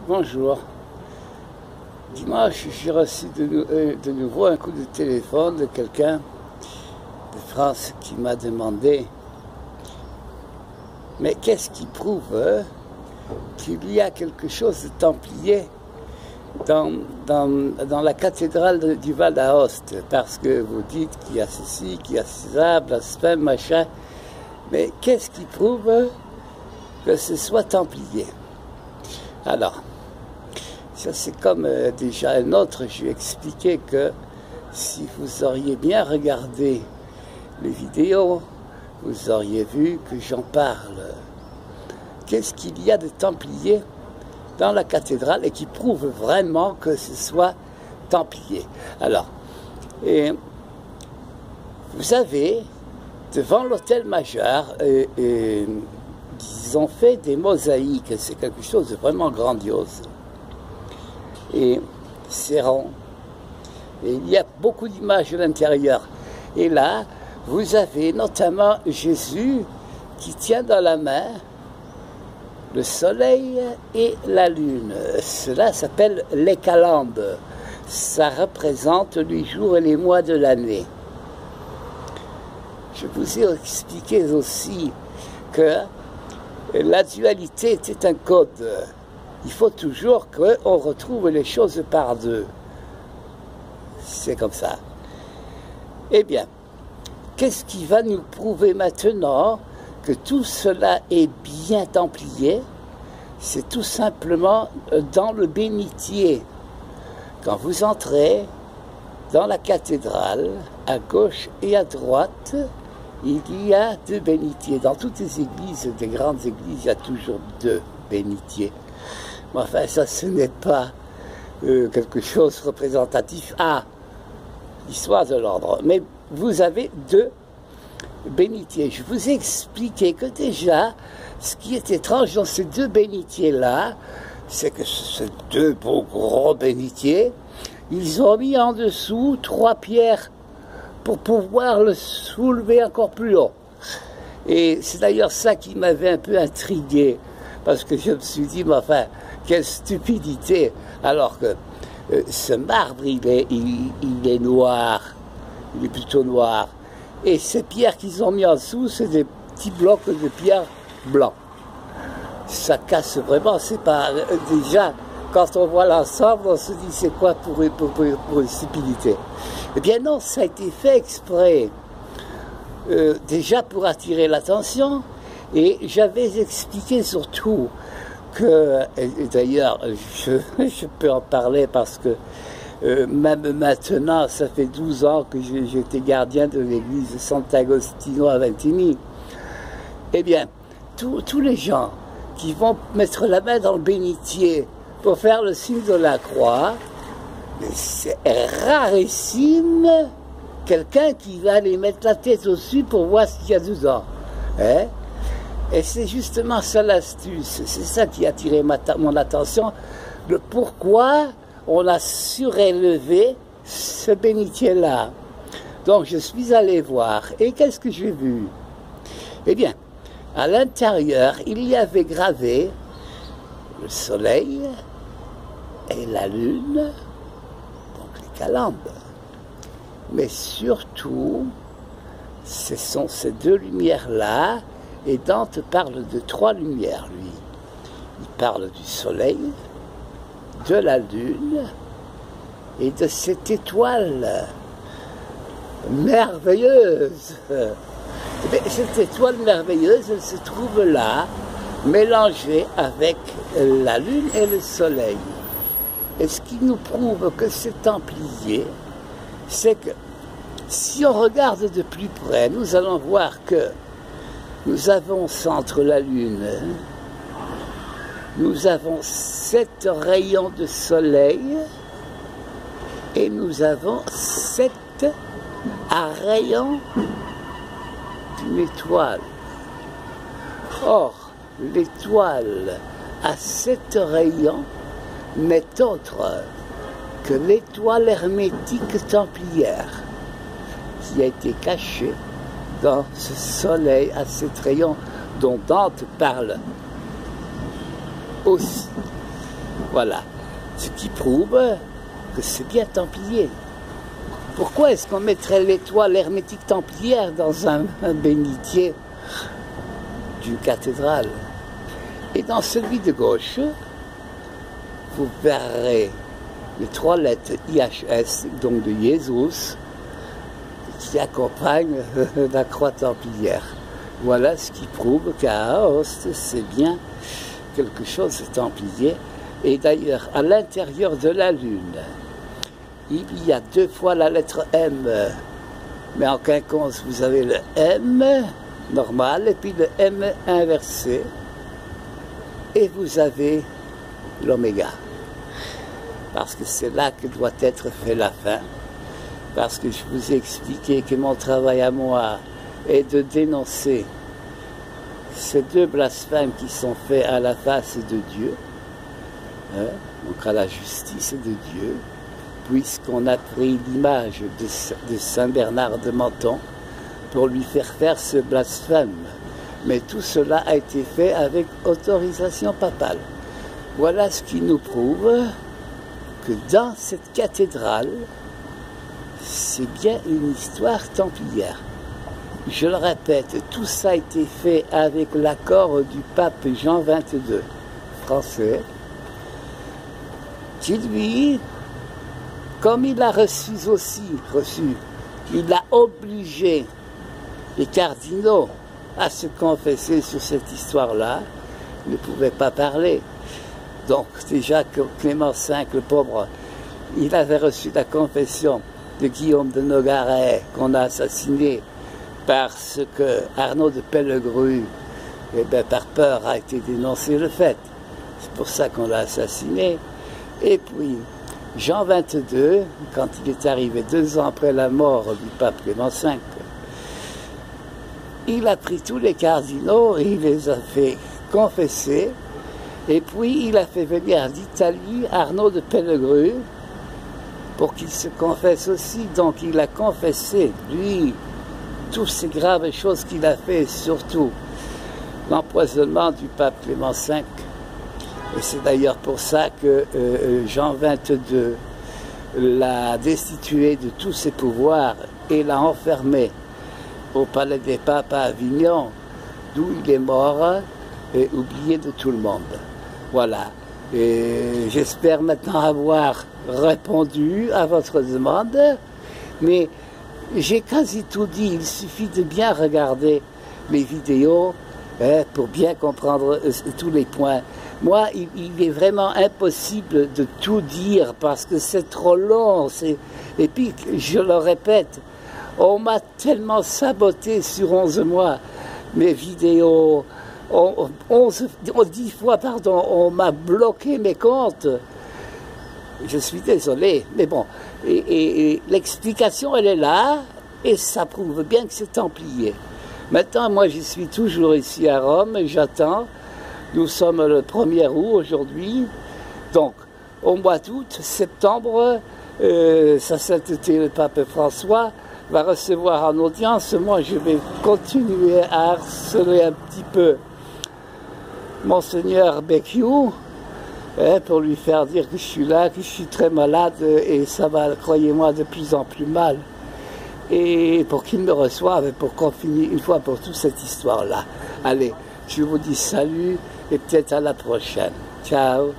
Bonjour. Dimanche, j'ai reçu de nouveau un coup de téléphone de quelqu'un de France qui m'a demandé « Mais qu'est-ce qui prouve qu'il y a quelque chose de templier dans la cathédrale du Val d'Aoste? Parce que vous dites qu'il y a ceci, qu'il y a ça, blasphème, machin. Mais qu'est-ce qui prouve que ce soit templier ?» Alors, ça c'est comme déjà un autre, je lui ai expliqué que si vous auriez bien regardé les vidéos, vous auriez vu que j'en parle. Qu'est-ce qu'il y a de templier dans la cathédrale et qui prouve vraiment que ce soit templier? Alors, vous avez devant l'hôtel Majeur, ils ont fait des mosaïques, c'est quelque chose de vraiment grandiose. Et c'est rond. Et il y a beaucoup d'images à l'intérieur. Et là, vous avez notamment Jésus qui tient dans la main le soleil et la lune. Cela s'appelle les calendes. Ça représente les jours et les mois de l'année. Je vous ai expliqué aussi que la dualité était un code. Il faut toujours qu'on retrouve les choses par deux. C'est comme ça. Eh bien, qu'est-ce qui va nous prouver maintenant que tout cela est bien templier? C'est tout simplement dans le bénitier. Quand vous entrez dans la cathédrale, à gauche et à droite, il y a deux bénitiers. Dans toutes les églises, des grandes églises, il y a toujours deux bénitiers. Mais enfin, ça, ce n'est pas quelque chose représentatif à l'histoire de l'ordre. Mais vous avez deux bénitiers. Je vous ai expliqué que déjà, ce qui est étrange dans ces deux bénitiers-là, c'est que ces deux beaux gros bénitiers, ils ont mis en dessous 3 pierres pour pouvoir le soulever encore plus haut. Et c'est d'ailleurs ça qui m'avait un peu intrigué, parce que je me suis dit, mais enfin, quelle stupidité, alors que ce marbre, il est noir, il est plutôt noir, et ces pierres qu'ils ont mis en dessous, c'est des petits blocs de pierre blancs. Ça casse vraiment, c'est pas... déjà, quand on voit l'ensemble, on se dit, c'est quoi pour une stupidité? Eh bien non, ça a été fait exprès, déjà pour attirer l'attention, et j'avais expliqué surtout que, et d'ailleurs, je peux en parler parce que même maintenant, ça fait 12 ans que j'étais gardien de l'église de Sant'Agostino à Ventimille. Eh bien, tous les gens qui vont mettre la main dans le bénitier pour faire le signe de la croix, c'est rarissime quelqu'un qui va aller mettre la tête au-dessus pour voir ce qu'il y a dedans. Hein? Et c'est justement ça l'astuce, c'est ça qui a attiré mon attention, le pourquoi on a surélevé ce bénitier-là. Donc je suis allé voir, et qu'est-ce que j'ai vu? Eh bien, à l'intérieur, il y avait gravé le soleil et la lune, donc les calendes. Mais surtout, ce sont ces deux lumières-là, et Dante parle de 3 lumières, lui. Il parle du soleil, de la lune, et de cette étoile merveilleuse. Mais cette étoile merveilleuse, elle se trouve là, mélangée avec la lune et le soleil. Et ce qui nous prouve que c'est templier, c'est que si on regarde de plus près, nous allons voir que nous avons centre la lune, nous avons 7 rayons de soleil et nous avons 7 rayons d'une étoile. Or, l'étoile à 7 rayons n'est autre que l'étoile hermétique templière qui a été cachée dans ce soleil à 7 rayons dont Dante parle aussi. Voilà. Ce qui prouve que c'est bien templier. Pourquoi est-ce qu'on mettrait l'étoile hermétique templière dans un bénitier d'une cathédrale? Et dans celui de gauche, vous verrez les 3 lettres IHS, donc de Jésus, qui accompagnent la croix templière. Voilà ce qui prouve qu'à Aoste, c'est bien quelque chose de templier. Et d'ailleurs, à l'intérieur de la Lune, il y a 2 fois la lettre M. Mais en quinconce, vous avez le M normal et puis le M inversé. Et vous avez l'oméga. Parce que c'est là que doit être fait la fin. Parce que je vous ai expliqué que mon travail à moi est de dénoncer ces 2 blasphèmes qui sont faits à la face de Dieu, hein, donc à la justice de Dieu, puisqu'on a pris l'image de Saint Bernard de Menthon pour lui faire ce blasphème. Mais tout cela a été fait avec autorisation papale. Voilà ce qui nous prouve que dans cette cathédrale, c'est bien une histoire templière. Je le répète, tout ça a été fait avec l'accord du pape Jean XXII, français, qui lui, comme il a reçu, il a obligé les cardinaux à se confesser sur cette histoire-là, il ne pouvait pas parler. Donc déjà que Clément V, le pauvre, il avait reçu la confession de Guillaume de Nogaret, qu'on a assassiné parce que Arnaud de Pellegru, eh bien, par peur, a été dénoncé le fait. C'est pour ça qu'on l'a assassiné. Et puis, Jean XXII, quand il est arrivé 2 ans après la mort du pape Clément V, il a pris tous les cardinaux et il les a fait confesser. Et puis, il a fait venir d'Italie Arnaud de Pellegru pour qu'il se confesse aussi. Donc, il a confessé, lui, toutes ces graves choses qu'il a fait, surtout l'empoisonnement du pape Clément V. Et c'est d'ailleurs pour ça que Jean XXII l'a destitué de tous ses pouvoirs et l'a enfermé au palais des papes à Avignon, d'où il est mort et oublié de tout le monde. Voilà. Et j'espère maintenant avoir répondu à votre demande, mais j'ai quasi tout dit. Il suffit de bien regarder les vidéos pour bien comprendre tous les points. Moi, il est vraiment impossible de tout dire parce que c'est trop long. Et puis, je le répète, on m'a tellement saboté sur 11 mois mes vidéos. 10 fois, pardon, on m'a bloqué mes comptes. Je suis désolé, mais bon. Et l'explication, elle est là, et ça prouve bien que c'est templier. Maintenant, moi, je suis toujours ici à Rome, et j'attends. Nous sommes le 1er août aujourd'hui, donc au mois d'août, septembre, sa sainteté le pape François va recevoir en audience. Moi, je vais continuer à harceler un petit peu Monseigneur Becciu, pour lui faire dire que je suis là, que je suis très malade, et ça va, croyez-moi, de plus en plus mal. Et pour qu'il me reçoive, et pour qu'on finisse une fois pour toute cette histoire-là. Allez, je vous dis salut, et peut-être à la prochaine. Ciao.